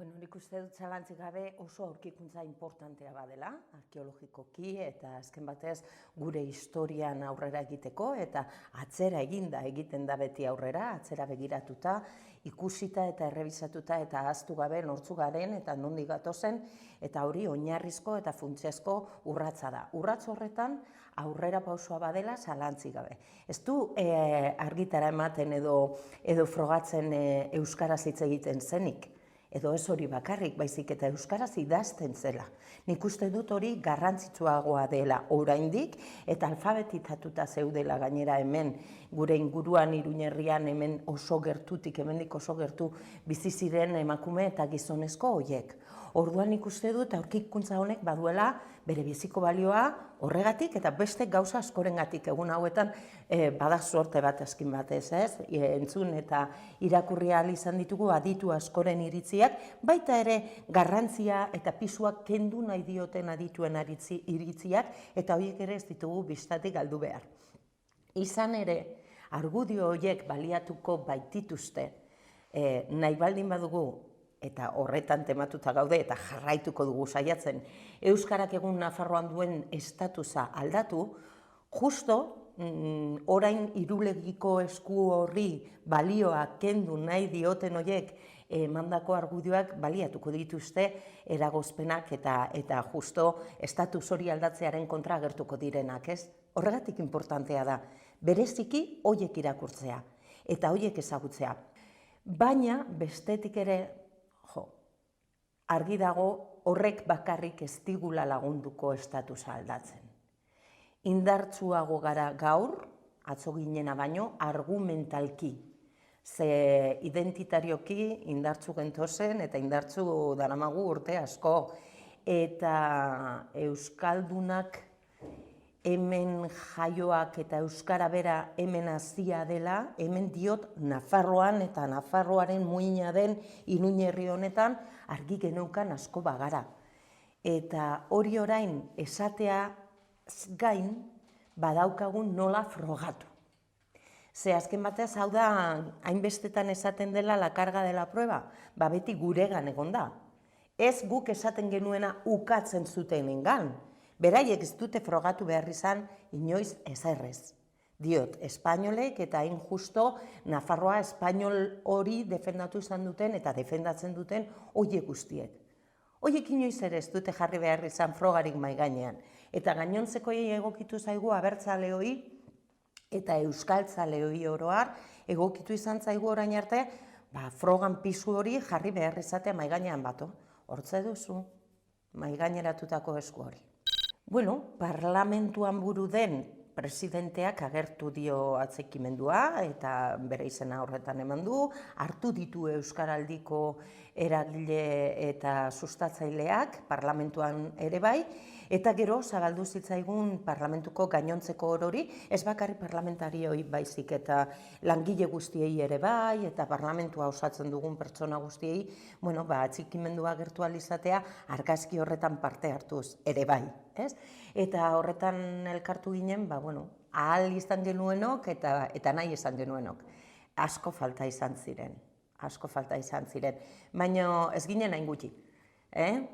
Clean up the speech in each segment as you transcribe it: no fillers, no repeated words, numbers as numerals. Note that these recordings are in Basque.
Nik uste dut zalantzik gabe oso aurkikuntza importantea badela, arkeologikoki eta azken batez gure historian aurrera egiteko eta atzera egiten da beti aurrera, atzera begiratuta, ikusita eta errebisatuta eta ahaztu gabe nortzu garen eta nondik gatozen eta hori oinarrizko eta funtsezko urratsa da. Urrats horretan aurrera pausoa badela zalantzik gabe. Ez du argitara ematen edo frogatzen euskaraz hitz egiten zenik. Edo ez hori bakarrik, baizik eta euskaraz idazten zela. Nik uste dut hori garrantzitsuagoa dela oraindik eta alfabetizatuta zeudela gainera hemen gure inguruan Iruñerrian hemen oso gertutik, hemendik oso gertu bizi ziren emakume eta gizonezko horiek. Orduan nik uste dut aurkikuntza honek baduela bere biziko balioa horregatik eta beste gauza askorengatik egun hauetan bada sorte bat askin batez, ez? Entzun eta irakurri ahal izan ditugu aditu askoren iritziak, baita ere garrantzia eta pisuak kendu nahi dioten adituen iritziak eta horiek ere ez ditugu bistatik galdu behar. Izan ere, argudio horiek baliatuko baitituzte nahi baldin badugu eta horretan tematuta gaude eta jarraituko dugu saiatzen, Euskarak egun Nafarroan duen estatusa aldatu, justo orain irulegiko esku horri balioa kendu nahi dioten horiek emandako argudioak baliatuko dituzte eragozpenak eta justo estatus hori aldatzearen kontra agertuko direnak, ez? Horregatik importantea da, bereziki horiek irakurtzea eta horiek ezagutzea. Baina bestetik ere, argi dago horrek bakarrik ez digula lagunduko estatusa aldatzen. Indartsuago gara gaur, atzo ginena baino, argumentalki. Ze identitarioki indartsu gentozen eta indartsu daramagu urte asko. Eta euskaldunak hemen jaioak eta euskara bera hemen hazia dela, hemen diot Nafarroan eta Nafarroaren muina den Iruñerri honetan argi geneukan asko bagara. Eta hori orain esatea gain badaukagun nola frogatu. Ze azken batez hau da hainbestetan esaten dela la carga de la prueba, beti guregan egon da. Ez guk esaten genuena ukatzen zutenengan. Beraiek ez dute frogatu behar izan inoiz ezerrez. Diot, espainolek eta hain justo Nafarroa espainol hori defendatu izan duten eta defendatzen duten horiek guztiek. Horiek inoiz ere ez dute jarri behar izan frogarik mahai gainean. Eta gainontzeko egokitu zaigu abertzale hori eta euskaltzale hori oroar egokitu izan zaigu orain arte frogan pisu hori jarri behar izatea mahai gainean bato. Hortze duzu, mahai gaineratutako esku hori. Parlamentuan buru den presidenteak agertu dio atzekimendua eta bere izena horretan eman du, hartu ditu euskaraldiko eragile eta sustatzaileak parlamentuan ere bai, eta gero zabaldu zitzaigun parlamentuko gainontzeko orori, ez bakarri parlamentarioi baizik eta langile guztiei ere bai, eta parlamentua osatzen dugun pertsona guztiei, atzekimendua agertu ahal izatea argazki horretan parte hartuz ere bai. Eta horretan elkartu ginen, ahal izan genuenok eta nahi izan genuenok. Asko falta izan ziren, baina ez ginen hain gutxi.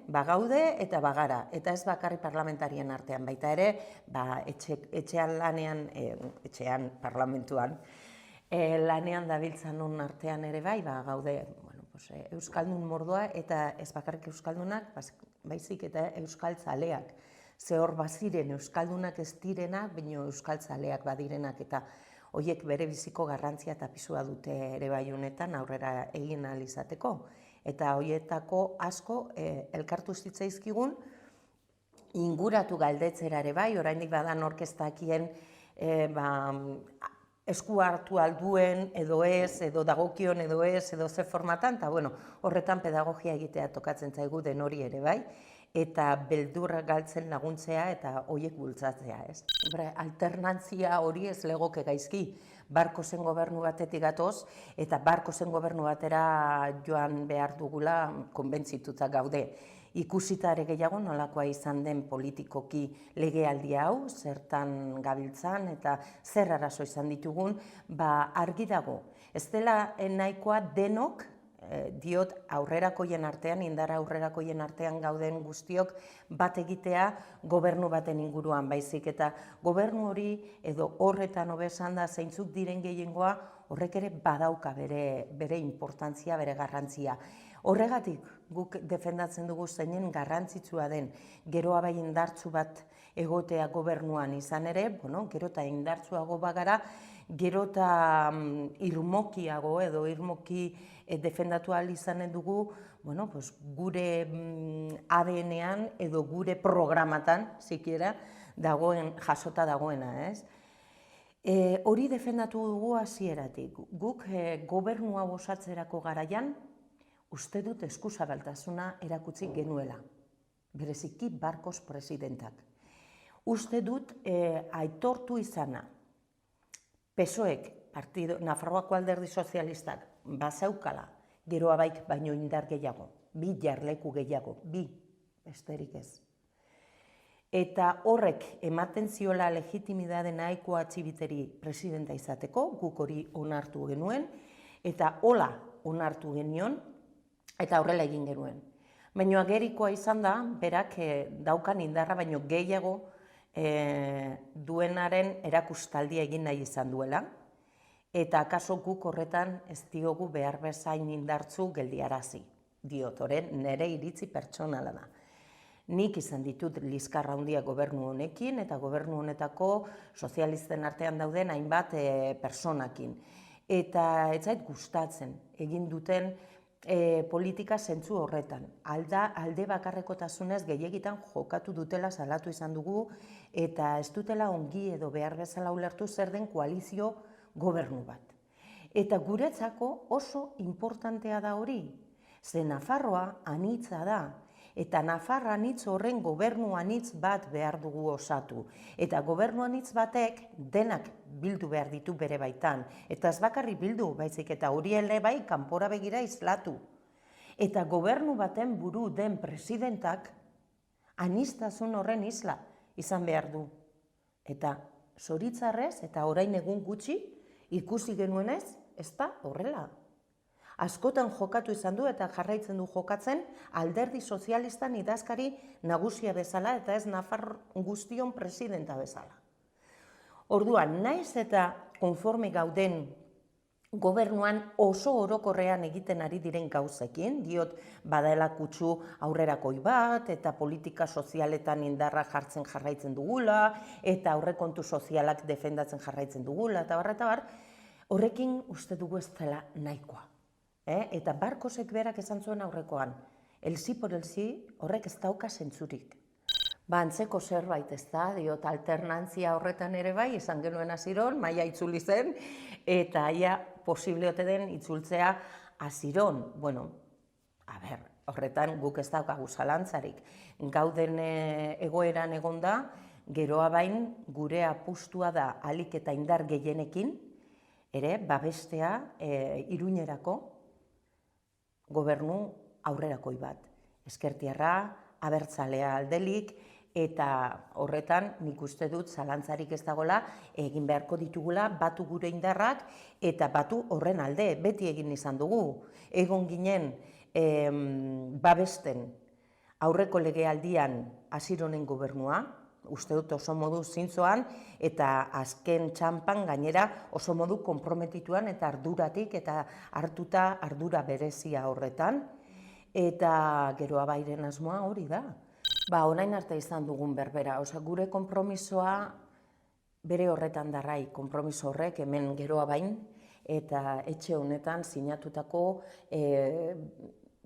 Bagaude eta bagara, eta ez bakarri parlamentarien artean, baita ere, etxean lanean, etxean parlamentuan, lanean dabiltzanon artean ere bai, gaude euskaldun mordoa eta ez bakarrik euskaldunak, baizik eta euskaltzaleak. Ze hor baziren euskaldunak ez direnak, baina euskaltzaleak badirenak eta horiek bere biziko garrantzia eta pisua dute ere bai honetan aurrera egin ahal izateko. Eta horietako asko elkartu zitzaizkigun inguratu galdetzera ere bai, oraindik badan orkestakien esku hartu alduen edo ez, edo dagokion edo ez, edo ze formatan, eta horretan pedagogia egitea tokatzen zaigu den hori ere bai, eta beldurra galtzen laguntzea eta horiek bultzatzea, ez? Alternantzia hori ez legoke gaizki, Barkosen gobernu batetik gatoz, eta Barkosen gobernu batera joan behar dugula konbentzituta gaude. Ikusita ere gehiago nolakoa izan den politikoki legealdi hau, zertan gabiltzan eta zer arazo izan ditugun, argi dago. Ez dela nahikoa denok diot aurrerakoien artean, indar aurrerakoien artean gauden guztiok bat egitea gobernu baten inguruan baizik, eta gobernu hori edo horretan hobesan da zeintzuk diren gehiengoa horrek ere badauka bere importantzia, bere garrantzia. Horregatik guk defendatzen dugu zeinen garrantzitsua den geroa bai indartsu bat egotea gobernuan izan ere, gero eta indartsuago bagara, gero eta irmokiago edo irmoki defendatu ahal izanen dugu gure ADN-ean edo gure programatan, sikiera, jasota dagoena, ez? Hori defendatu dugu hasieratik. Guk gobernua osatzerako garaian, uste dut eskuzabaltasuna erakutsi genuela, bereziki Barkos presidentak. Uste dut aitortu izana, PSOEk, Nafarroako Alderdi Sozialistak, bazaukala, geroa baik baino indar gehiago, 2 jarleku gehiago, 2, besterik ez. Eta horrek ematen ziola legitimidade nahikoa Txibiteri presidenta izateko, guk hori onartu genuen, eta hola onartu genion, eta horrela egin genuen. Baina agerikoa izan da, berak daukan indarra baino gehiago duenaren erakustaldia egin nahi izan duela, eta akaso guk horretan ez diogu behar bezain indartzu geldiarazi. Diotoren nire iritzi pertsonala da. Nik izan ditut liskarra handia gobernu honekin eta gobernu honetako sozialisten artean dauden hainbat personakin. Eta ez zait gustatzen egin duten politika zentzu horretan. Alde bakarrekotasunez gehiegitan jokatu dutela salatu izan dugu eta ez dutela ongi edo behar bezala ulertu zer den koalizio gobernu bat. Eta guretzako oso importantea da hori, ze Nafarroa anitza da, eta Nafarra anitz horren gobernu anitz bat behar dugu osatu. Eta gobernu anitz batek denak bildu behar ditu bere baitan. Eta ez bakarri bildu, baizik eta hori ere bai kanpora begira islatu. Eta gobernu baten buru den presidentak aniztasun horren isla izan behar du. Eta zoritzarrez eta orain egun gutxi ikusi genuenez, ez da horrela. Askotan jokatu izan du eta jarraitzen du jokatzen Alderdi Sozialistan idazkari nagusia bezala eta ez Nafar guztion presidenta bezala. Orduan, naiz eta konforme gauden gobernuan oso orokorrean egiten ari diren gauzekin, diot badaela kutsu aurrerakoi bat eta politika sozialetan indarra jartzen jarraitzen dugula eta aurrekontu sozialak defendatzen jarraitzen dugula eta bar, horrekin uste dugu ez dela nahikoa. Eta Barkosek berak esan zuen aurrekoan, el sí por el sí horrek ez dauka zentzurik. Antzeko zerbait ez da, diot alternantzia horretan ere bai, izan genuen aziron, maia itzuli zen, eta aia posible ote den itzultzea aziron. Horretan guk ez daukagu zalantzarik. Gauden egoeran egonda, geroa bain gure apustua da ahalik eta indar gehienekin, ere babestea Iruñerako gobernu aurrerakoi bat. Ezkertiarra, abertzalea aldelik, eta horretan nik uste dut zalantzarik ez dagoela egin beharko ditugula batu gure indarrak eta batu horren alde, beti egin izan dugu. Egon ginen babesten aurreko legealdian Asironen gobernua, uste dut oso modu zintzoan eta azken txanpan gainera oso modu konprometituan eta arduratik eta hartuta ardura berezia horretan. Eta geroa bairen asmoa hori da. Orain arte izan dugun berbera, gure konpromisoa bere horretan darrai, konpromiso horrek hemen geroa bain eta etxe honetan sinatutako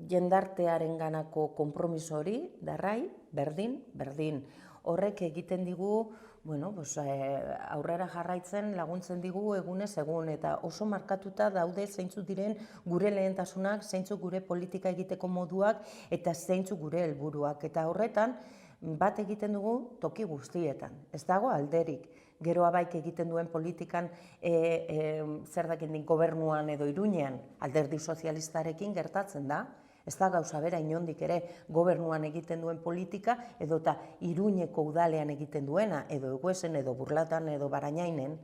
jendartearen ganako konpromiso hori darrai, berdin. Horrek egiten digu, aurrera jarraitzen laguntzen digu egunez egun eta oso markatuta daude zeintzuk diren gure lehentasunak, zeintzuk gure politika egiteko moduak eta zeintzuk gure helburuak. Eta horretan bat egiten dugu toki guztietan. Ez dago alderik. Geroa baik egiten duen politikan gobernuan edo Iruñean Alderdi Sozialistarekin gertatzen da. Ez da gauza bera inondik ere gobernuan egiten duen politika edo eta Iruñeko udalean egiten duena edo Eguesen edo Burlatan edo Barainainen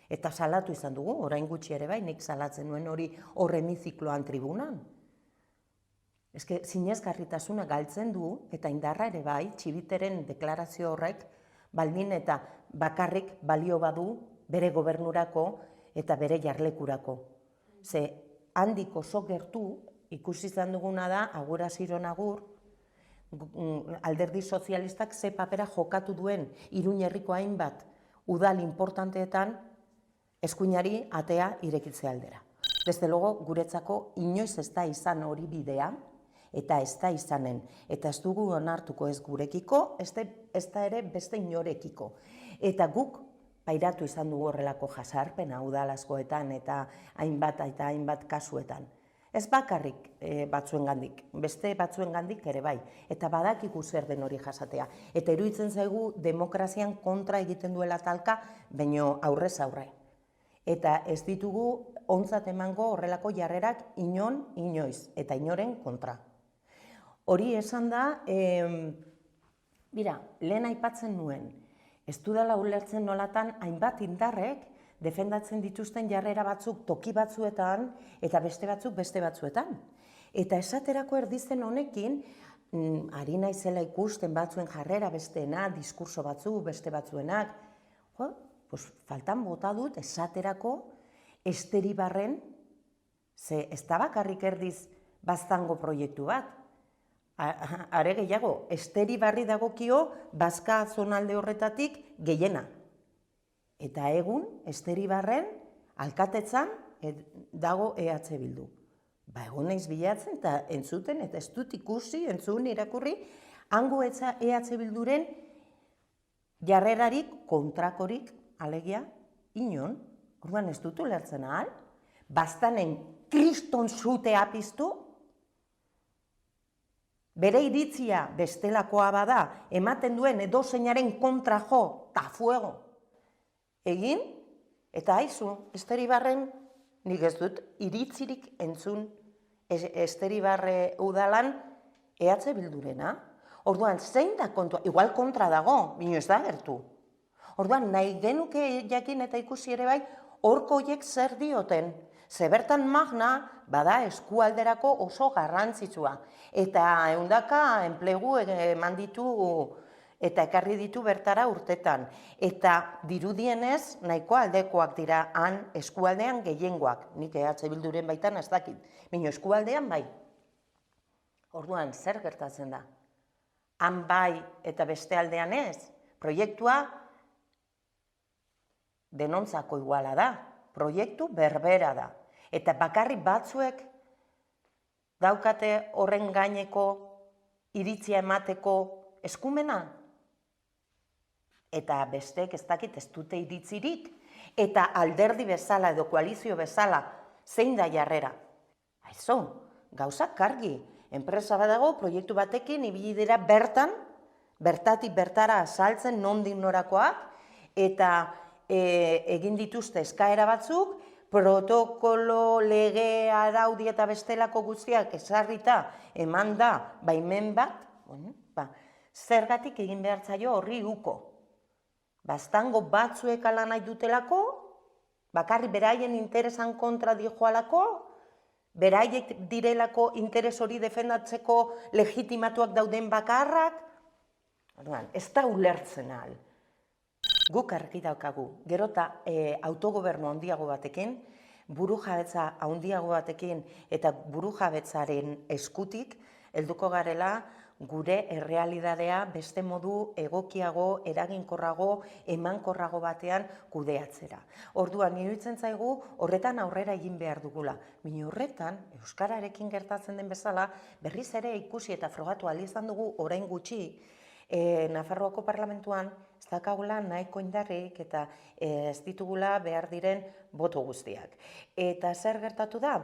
eta salatu izan dugu, orain gutxi ere bai, nik salatzen nuen hori horremizikloan tribunan. Eske, sinesgarritasuna galtzen du, eta indarra ere bai, Txibiteren deklarazio horrek, baldin eta bakarrik balio badu bere gobernurako eta bere jarlekurako. Ze, handik oso gertu, ikusi izan duguna da, agur asiron agur, alderdi sozialistak ze papera jokatu duen Iruña herriko hainbat udal importanteetan eskuinari atea irekitze aldera. Desde logo, guretzako inoiz ez da izan hori bidea, eta ez da izanen, eta ez dugu onartuko ez gurekiko, ez da ere beste inorekiko. Eta guk pairatu izan dugu horrelako jasarpena udal askoetan eta hainbat kasuetan. Ez bakarrik batzuengandik, beste batzuengandik ere bai, eta badakigu zer den hori jasatea. Eta iruditzen zaigu demokrazian kontra egiten duela talka, baino aurrez aurre. Eta ez ditugu ontzat emango horrelako jarrerak inoiz, eta inoren kontra. Hori esan da, lehen aipatzen nuen, ez dudala ulertzen nolatan hainbat indarrek defendatzen dituzten jarrera batzuk toki batzuetan eta beste batzuk beste batzuetan. Eta esaterako erdizen honekin, ari naizela ikusten batzuen jarrera besteena, diskurso batzuk beste batzuenak, faltan bota dut esaterako Esteribarren, ze ez da bakarrik erdiz baztango proiektu bat. Are gehiago, Esteribarri dagokio bazka zonalde horretatik gehiena. Eta egun, Esteribarren, alkatetzan dago EH Bildu. Ba, egon naiz bilatzen eta entzuten, eta ez dut ikusi, entzun, irakurri, hango EH Bilduren jarrerarik, kontrakorik, alegia, inon, orduan ez dut ulertzen ahal, baztanen kriston zutea piztu, bere iritzia bestelakoa bada, ematen duen edozeinaren kontra jo, ta fuego, egin, eta haizu, Esteribarren, nik ez dut iritzirik entzun Esteribarre udalan EH Bildurena. Orduan, zein da kontua? Igual kontra dago, bino ez da gertu. Orduan, nahi genuke jakin eta ikusi ere bai, horko horiek zer dioten. Ze bertan magna, bada eskualderako oso garrantzitsua. Eta ehundaka enplegu eman ditu eta ekarri ditu bertara urtetan. Eta dirudienez, nahiko aldekoak dira han eskualdean gehiengoak. Nik EH Bilduren baitan ez dakit. Bino eskualdean bai. Orduan, zer gertatzen da? Han bai eta beste aldean ez. Proiektua denontzako iguala da. Proiektu berbera da. Eta bakarrik batzuek daukate horren gaineko iritzia emateko eskumena. Eta besteek ez dakit ez dute iritzirik. Eta alderdi bezala edo koalizio bezala zein da jarrera. Aizu, gauzak kargi. Enpresa badago proiektu batekin ibili dira bertatik bertara azaltzen nondik norakoak, eta egin dituzte eskaera batzuk, protokolo, lege, araudi eta bestelako guztiak ezarrita eman da baimen bat, zergatik egin behar zaio horri uko. Baztango batzuek ala nahi dutelako, bakarrik beraien interesan kontra dijoalako, beraiek direlako interes hori defendatzeko legitimatuak dauden bakarrak, ez da ulertzen ahal. Guk argi daukagu, gero eta autogobernu handiago batekin, burujabetza handiago batekin eta burujabetzaren eskutik, helduko garela gure errealidadea beste modu egokiago, eraginkorrago, emankorrago batean kudeatzera. Orduan, iruditzen zaigu horretan aurrera egin behar dugula. Baina horretan, euskararekin gertatzen den bezala, berriz ere ikusi eta frogatu ahal izan dugu orain gutxi, Nafarroako parlamentuan ez dakagula nahiko indarrik eta ez ditugula behar diren boto guztiak. Eta zer gertatu da?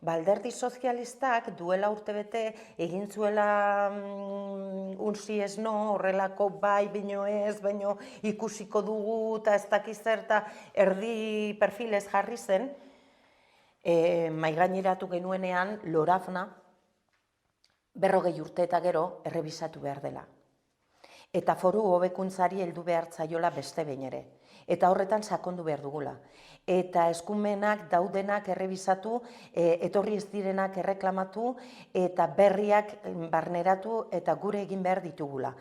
Alderdi sozialistak duela urtebete egin zuela unzi ez no, horrelako bai, baino ez, baino ikusiko dugu eta ez dakiz zer eta erdi perfilez jarri zen, maigaineratu genuenean Lorafna 40 urte eta gero errebisatu behar dela. eta foru hobekuntzari heldu behar zaiola beste behin ere. Eta horretan sakondu behar dugula. Eta eskumenak daudenak errebisatu, etorri ez direnak erreklamatu, eta berriak barneratu eta gure egin behar ditugula.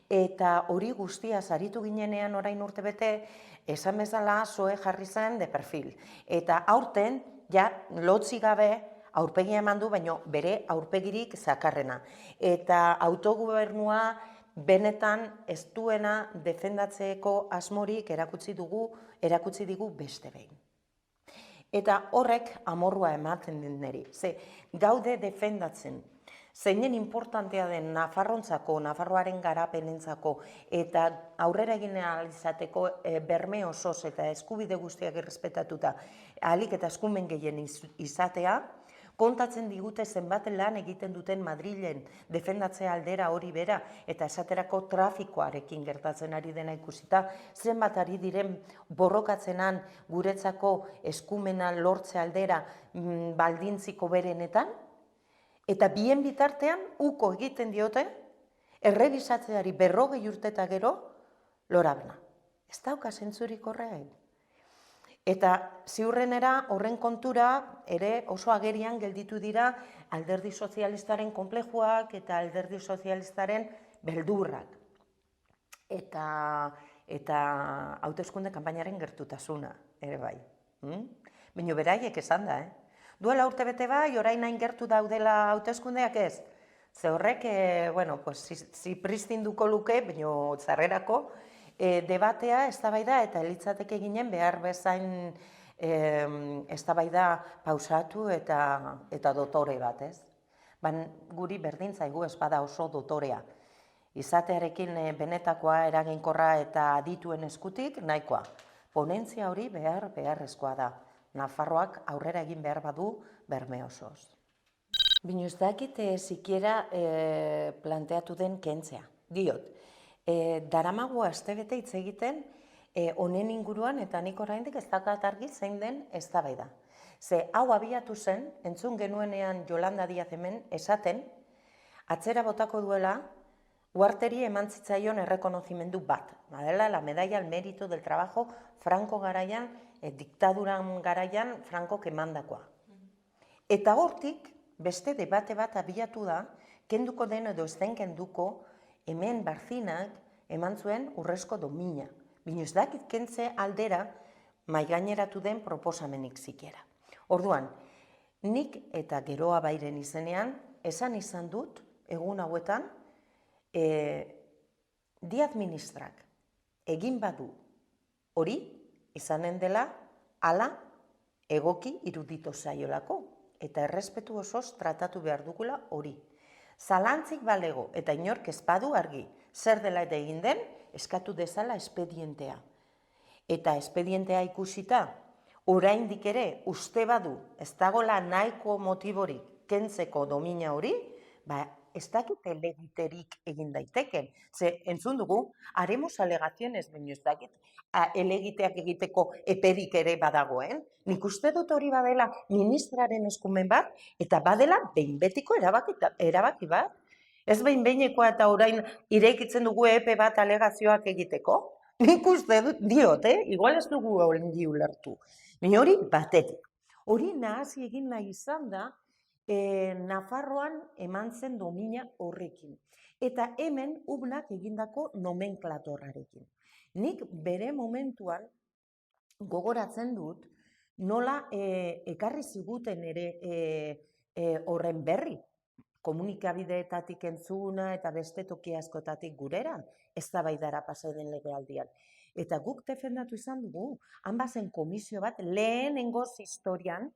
Eta hori guztia aritu ginenean orain urtebete, esan bezala zoe jarri zen de perfil. Eta aurten, ja, lotzi gabe, aurpegia eman du, baina bere aurpegirik zakarrena. Eta autogobernua benetan ez duena defendatzeko asmorik erakutsi digu beste behin. Eta horrek amorrua ematen den niri. Ze gaude defendatzen, zeinen importantea den Nafarrontzako, Nafarroaren garapenentzako eta aurrera egin ahal izateko berme osoz eta eskubide guztiak errespetatuta ahalik eta eskumen gehien izatea, kontatzen digute zenbat lan egiten duten Madrilen defendatzea aldera hori bera eta esaterako trafikoarekin gertatzen ari dena ikusita, zenbat ari diren borrokatzenan guretzako eskumena lortze aldera baldintziko berenetan, eta bien bitartean uko egiten diote errebisatzeari 40 urte eta gero lorabena. Ez dauka zentzurik horrein. Eta ziurrenera horren kontura ere oso agerian gelditu dira alderdi sozialistaren konplejuak eta alderdi sozialistaren beldurrak. Eta hauteskunde kanpainaren gertutasuna ere bai. Baina beraiek esan da, Duela urte bete bai, orain hain gertu daudela hauteskundeak ez. Ze horrek, zipristinduko luke, baina zarrerako, debatea, eztabaida eta litzateke ginen behar bezain eztabaida pausatu eta dotore bat, ez? Guri berdin zaigu ez bada oso dotorea. Izatearekin benetakoa, eraginkorra eta adituen eskutik nahikoa. Ponentzia hori beharrezkoa da. Nafarroak aurrera egin behar badu berme osoz. Bino ez dakit sikiera planteatu den kentzea. Diot, daramago astebete hitz egiten honen inguruan eta nik oraindik ez dakat argi zein den eztabaida. Ze hau abiatu zen, entzun genuenean Yolanda Díaz hemen esaten, atzera botako duela Uharteri eman zitzaion errekonozimendu bat. Badela, la medalla al mérito del trabajo Franco garaian, diktaduran garaian Frankok emandakoa. Eta hortik, beste debate bat abiatu da, kenduko den edo ez den kenduko, hemen Barzinak eman zuen urrezko domina. Bino ez dakit kentze aldera maigaineratu den proposamenik zikera. Orduan, nik eta geroa bairen izenean, esan izan dut, egun hauetan, Díaz ministrak egin badu hori izanen dela hala egoki irudito zaiolako eta errespetu osoz tratatu behar dugula hori. Zalantzik balego eta inork ez badu argi zer dela eta egin den eskatu dezala espedientea. Eta espedientea ikusita oraindik ere uste badu ez dagoela nahiko motiborik kentzeko domina hori, ez dakit elegiterik egin daiteken. Ze, entzun dugu, haremos alegaziones, baina ez dakit elegiteak egiteko eperik ere badagoen. Nik uste dut hori badela ministraren eskumen bat, eta badela behin betiko erabaki bat. Ez behin-behinekoa eta orain irekitzen dugu epe bat alegazioak egiteko. Nik uste dut, diot, igual ez dugu hori ulertu. Baina hori batetik. Hori nahasi egin nahi izan da, Nafarroan eman zen domina horrekin. Eta hemen ubnak egindako nomenklatorrarekin. Nik bere momentuan gogoratzen dut nola ekarri ziguten ere horren berri. Komunikabideetatik entzuna eta beste toki askotatik gurera, eztabaidara pasa den legealdian. Eta guk defendatu izan dugu, han bazen komisio bat lehenengoz historian,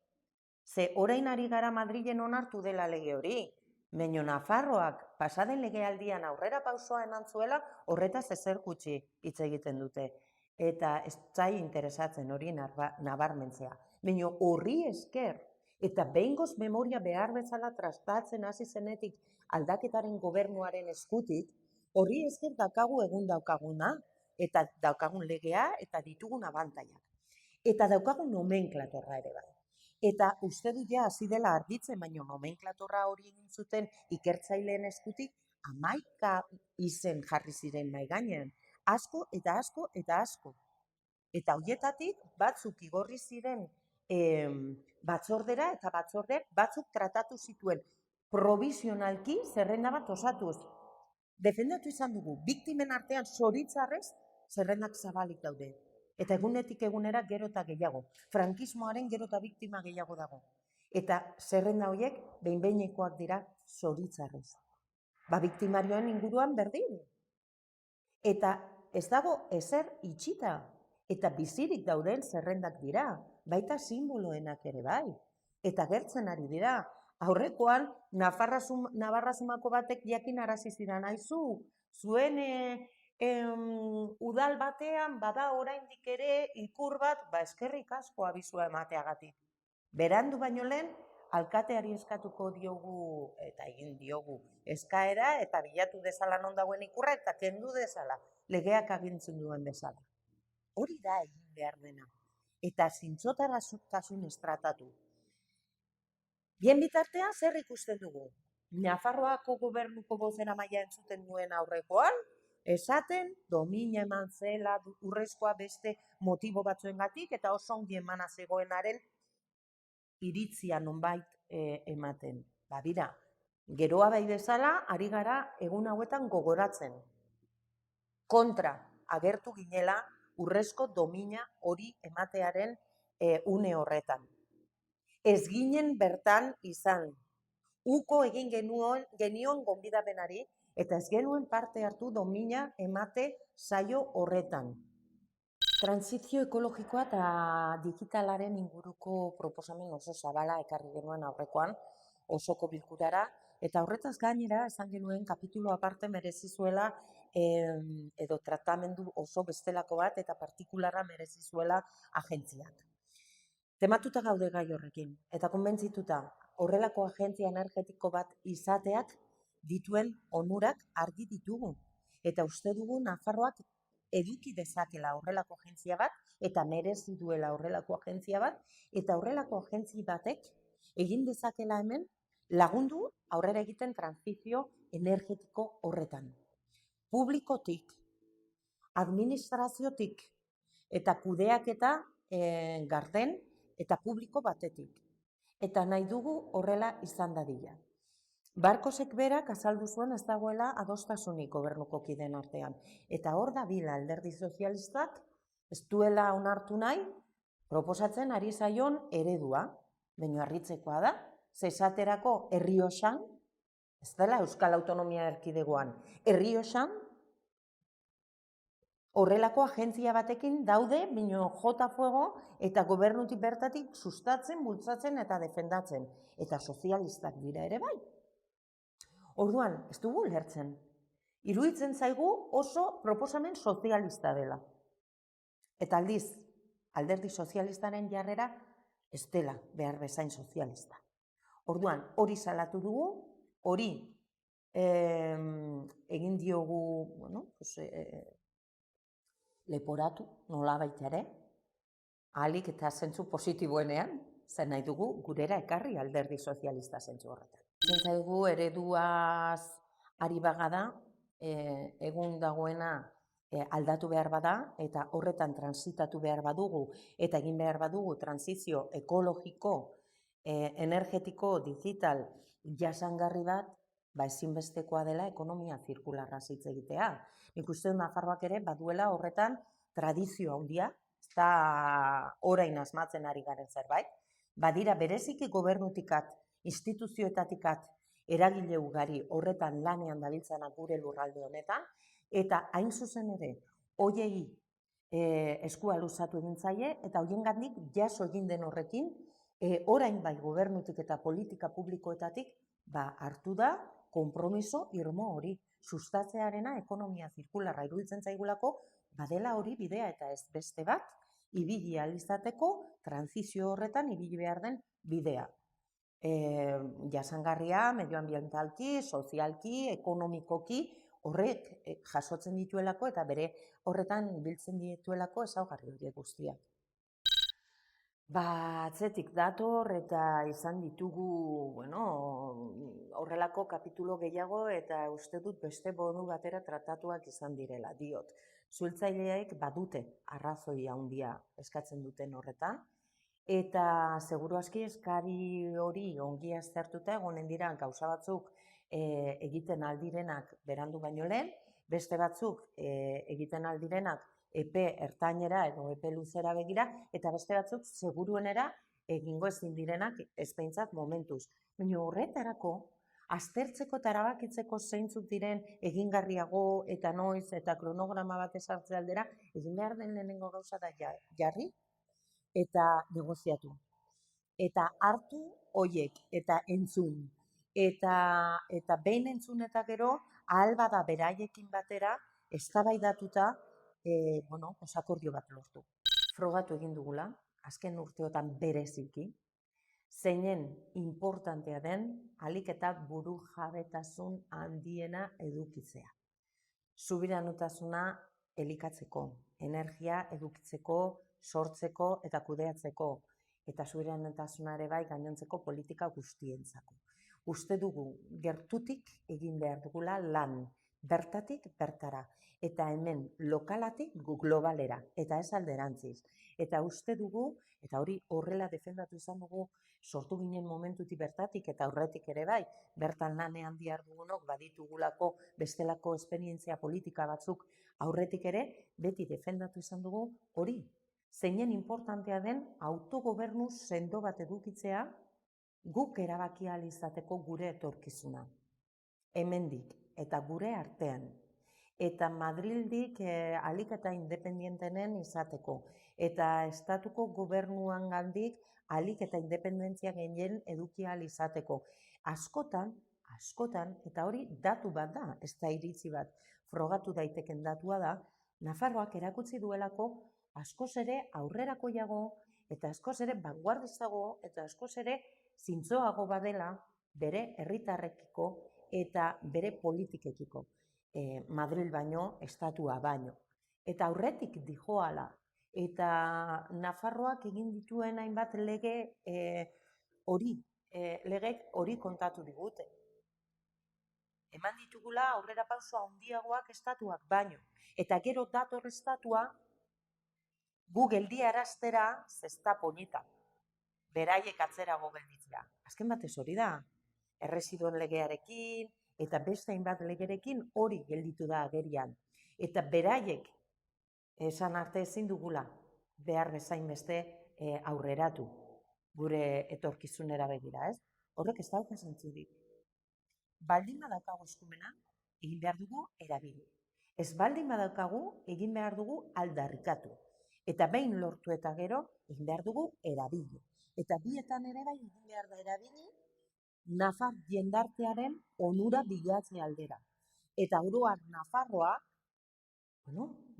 ze orain ari gara Madrilen onartu dela lege hori, baina Nafarroak pasaden legealdian aurrera pausoa eman zuela horretaz ezer gutxi hitz egiten dute. Eta ez zai interesatzen hori nabarmentzea. Baina horri esker, eta behingoz memoria behar bezala trastatzen hasi zenetik aldaketaren gobernuaren eskutik, horri esker daukagu egun daukaguna, eta daukagun legea eta ditugun abantaiak. Eta daukagun nomenklatorra ere bai. Eta uste dut ja hasi dela argitzen, baina nomenklatorra hori egin zuten ikertzaileen eskutik 11 izen jarri ziren mahai gainean, asko eta asko eta asko. Eta horietatik batzuk igorri ziren batzordera eta batzordeak batzuk tratatu zituen provisionalki zerrenda bat osatuz. Defendatu izan dugu, biktimen artean zoritxarrez zerrendak zabalik daude. Eta egunetik egunera gero eta gehiago. Frankismoaren gero eta biktima gehiago dago. Eta zerrenda horiek behin-behinekoak dira zoritxarrez. Biktimarioen inguruan berdin. Eta ez dago ezer itxita. Eta bizirik dauden zerrendak dira, baita simboloenak ere bai. Eta gertzen ari dira. Aurrekoan, Navarra-Sumako batek jakin arazi zidan, aizu, zuen udal batean bada oraindik ere ikur bat, eskerrik asko abizua emateagatik. Berandu baino lehen, alkateari eskatuko diogu, eta egin diogu, eskaera eta bilatu dezala non dagoen ikurra eta kendu dezala, legeak agintzen duen bezala. Hori da egin behar dena. Eta zintzotasunez tratatu. Bien bitartean zer ikusten dugu? Nafarroako gobernuko bozeramaila entzuten duen aurrekoan, esaten domina eman zela urrezkoa beste motibo batzuengatik eta oso ongi emana zegoenaren iritzia nonbait ematen. Bira, geroa bai bezala, ari gara egun hauetan gogoratzen. Kontra agertu ginela urrezko domina hori ematearen une horretan. Ez ginen bertan izan. Uko egin genion gonbidapenari eta ez genuen parte hartu domina emate saio horretan. Transizio ekologikoa eta digitalaren inguruko proposamen oso zabala ekarri genuen aurrekoan osoko bilkurara, eta horretaz gainera esan genuen kapitulo aparte merezi zuela edo tratamendu oso bestelako bat eta partikularra merezi zuela agentziak. Tematuta gaude gai horrekin, eta konbentzituta horrelako agentzia energetiko bat izateak dituen onurak argi ditugu. Eta uste dugu Nafarroak eduki dezakela horrelako agentzia bat, eta merezi duela horrelako agentzia bat, eta horrelako agentzi batek egin dezakela hemen lagundu aurrera egiten transizio energetiko horretan. Publikotik, administraziotik, eta kudeaketa garden eta publiko batetik. Eta nahi dugu horrela izan dadila. Barkosek berak azaldu zuen ez dagoela adostasunik gobernuko kideen artean. Eta hor dabila alderdi sozialistak ez duela onartu nahi proposatzen ari zaion eredua. Baina harritzekoa da, esaterako Errioxan, ez dela Euskal Autonomia Erkidegoan, Errioxan horrelako agentzia batekin daude, baina jota fuego eta gobernutik bertatik sustatzen, bultzatzen eta defendatzen. Eta sozialistak dira ere bai. Orduan, ez dugu lertzen. Iruditzen zaigu oso proposamen sozialista dela. Eta aldiz, alderdi sozialistaren jarrera ez dela behar bezain sozialista. Orduan, hori salatu dugu, hori egin diogu, leporatu, nola baita ere, ahalik eta zentzu positiboenean, zen nahi dugu gurera ekarri alderdi sozialista zentzu horretan. Zentzaigu ereduaz ari bagada, egun dagoena aldatu behar bada, eta horretan transitatu behar badugu, eta egin behar badugu transizio ekologiko, energetiko, digital, jasangarri bat, ezinbestekoa dela ekonomia zirkularra hitz egitea. Nik uste dut Nafarroak ere baduela horretan tradizio handia, ez da orain asmatzen ari garen zerbait, badira bereziki gobernutikat, instituzioetatikat eragile ugari horretan lanean dabiltzanak gure lurralde honetan, eta hain zuzen ere, hoiei eskua luzatu egin zaie, eta hoiengandik jaso egin den horrekin, orain bai gobernutik eta politika publikoetatik hartu da konpromiso irmo hori. Sustatzearena ekonomia zirkularra iruditzen zaigulako, badela hori bidea eta ez beste bat, ibili ahal izateko transizio horretan ibili behar den bidea. Jasangarria, medioambientalki, sozialki, ekonomikoki, horrek jasotzen dituelako eta bere horretan biltzen dituelako ezaugarri horiek guztiak. Atzetik dator eta izan ditugu, horrelako kapitulo gehiago eta uste dut beste modu batera tratatuak izan direla, diot. Suhiltzaileek badute arrazoi handia eskatzen duten horretan, eta seguru aski eskari hori ongi aztertuta egonen dira gauza batzuk egiten aldirenak berandu baino lehen, beste batzuk egiten aldirenak epe ertainera edo epe luzera begira, eta beste batzuk seguruenera egingo ezin direnak ezpeintzat momentuz. Baina horretarako, aztertzeko eta erabakitzeko zeintzuk diren egingarriago eta noiz eta kronograma bat ezartze aldera, egin behar den lehenengo gauza da jarri eta negoziatu. Eta hartu hoiek eta entzun. Eta behin entzun eta gero, ahal bada beraiekin batera, eztabaidatuta, akordio bat lortu. Frogatu egin dugula, azken urteotan bereziki, zeinen importantea den ahalik eta buru jabetasun handiena edukitzea. Subiranotasuna elikatzeko, energia edukitzeko, sortzeko eta kudeatzeko, eta subiranotasuna ere bai gainontzeko politika guztientzako. Uste dugu gertutik egin behar dugula lan, bertatik bertara, eta hemen lokalatik globalera, eta ez alderantziz. Eta uste dugu, eta hori horrela defendatu izan dugu, sortu ginen momentutik bertatik eta aurretik ere bai, bertan lanean dihar dugunok baditugulako bestelako esperientzia politika batzuk aurretik ere, beti defendatu izan dugu hori. Zeinen importantea den autogobernu sendo bat edukitzea, guk erabaki ahal izateko gure etorkizuna. Hemendik eta gure artean. Eta Madrildik ahalik eta independientenen izateko. Eta estatuko gobernuangandik ahalik eta independentzia gehien eduki ahal izateko. Askotan, eta hori datu bat da, ez da iritzi bat, frogatu daiteken datua da, Nafarroak erakutsi duelako askoz ere aurrerakoiago, eta askoz ere vanguardistago, eta askoz ere zintzoago badela bere herritarrekiko eta bere politikekiko. Madril baino, estatua baino. Eta aurretik dijoala. Eta Nafarroak egin dituen hainbat lege legek hori kontatu digute. Eman ditugula aurrera pauso handiagoak estatuak baino. Eta gero dator estatua gu geldiaraztera zesta polita. Beraiek atzerago gelditzea. Azken batez hori da. Erresiduen legearekin eta beste hainbat legerekin hori gelditu da agerian. Eta beraiek esan arte ezin dugula behar bezain beste aurreratu gure etorkizunera begira, ez? Horrek ez dauka zentzurik. Baldin badaukagu eskumena, egin behar dugu erabili. Ez baldin badaukagu, egin behar dugu aldarrikatu. Eta behin lortu eta gero, egin behar dugu erabili. Eta bietan ere bai egin behar da erabili, Nafar jendartearen onura bilatze aldera. Eta oroar Nafarroa,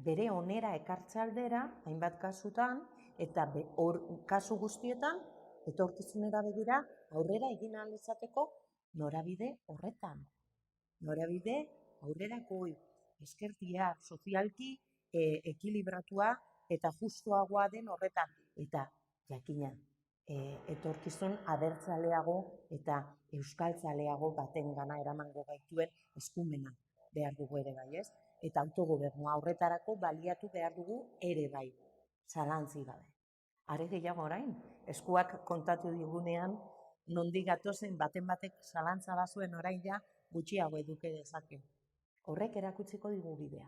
bere onera ekartze aldera, hainbat kasutan, eta kasu guztietan, etorkizunera begira, aurrera egin ahal izateko norabide horretan. Norabide aurrerakoi, eskertia, sozialki, ekilibratua eta justuagoa den horretan. Eta jakina, etorkizun abertzaleago eta euskaltzaleago baten gana eramango gaituen eskumena behar dugu ere bai, ez? Eta autogobernua horretarako baliatu behar dugu ere bai, zalantzi gabe. Are gehiago orain, eskuak kontatu digunean, nondik gatozen baten batek zalantza bazuen orain ja gutxiago eduke dezake. Horrek erakutsiko digu bidea.